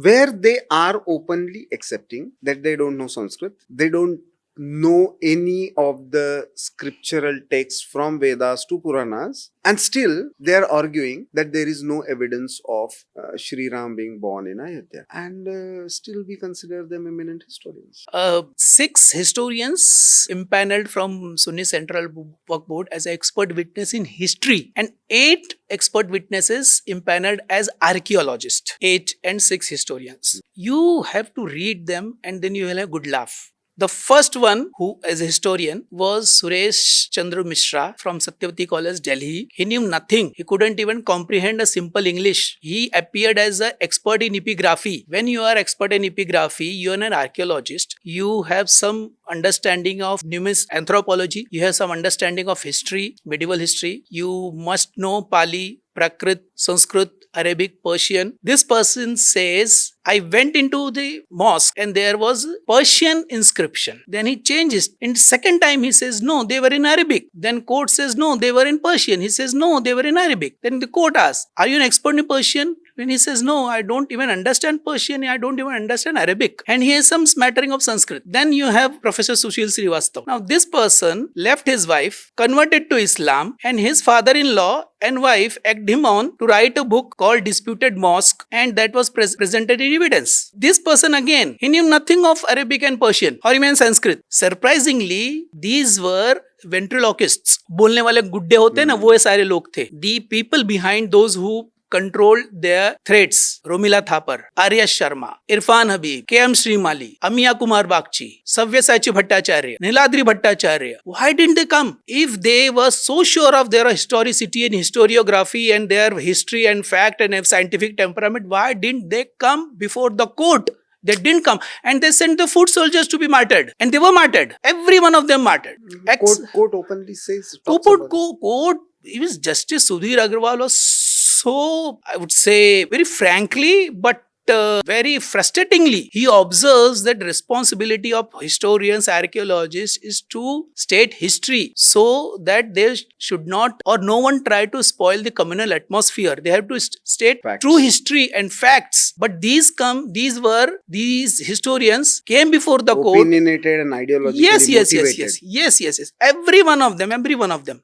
where they are openly accepting that they don't know Sanskrit, they don't know any of the scriptural texts from Vedas to Puranas, and still they are arguing that there is no evidence of Sri Ram being born in Ayodhya, and still we consider them eminent historians. 6 historians impaneled from Sunni Central Work Board as an expert witness in history, and 8 expert witnesses impaneled as archaeologists. 8 and 6 historians. You have to read them and then you will have a good laugh. The first one, who as a historian, was Suresh Chandra Mishra from Satyavati College, Delhi. He knew nothing. He couldn't even comprehend a simple English. He appeared as an expert in epigraphy. When you are expert in epigraphy, you are an archaeologist. You have some understanding of numismatic anthropology. You have some understanding of history, medieval history. You must know Pali, Prakrit, Sanskrit, Arabic, Persian. This person says, I went into the mosque and there was Persian inscription. Then he changes. In second time he says, no, they were in Arabic. Then court says, no, they were in Persian. He says, no, they were in Arabic. Then the court asks, are you an expert in Persian? When he says, no, I don't even understand Persian, I don't even understand Arabic. And he has some smattering of Sanskrit. Then you have Professor Sushil Srivastav. Now this person left his wife, converted to Islam, and his father-in-law and wife egged him on to write a book called Disputed Mosque, and that was presented in evidence. This person again, he knew nothing of Arabic and Persian or even Sanskrit. Surprisingly, these were ventriloquists. बोलने वाले गुड्डे होते हैं ना, वो सारे लोग थे. The people behind those who controlled their threats: Romila Thapar, Arya Sharma, Irfan Habib, K.M. Srimali, Amiya Kumar Bagchi, Savyasachi Bhattacharya, Niladri Bhattacharya. Why didn't they come? If they were so sure of their historicity and historiography and their history and fact and scientific temperament, why didn't they come before the court? They didn't come, and they sent the foot soldiers to be martyred, and they were martyred. Every one of them martyred. Court openly says. Court, even Justice Sudhir Agarwal was so, I would say, very frankly, but very frustratingly, he observes that responsibility of historians, archaeologists is to state history so that they should not, or no one try to spoil the communal atmosphere. They have to state Facts. True history and facts. But these historians came before the court. Opinionated and ideologically motivated. Yes. Every one of them.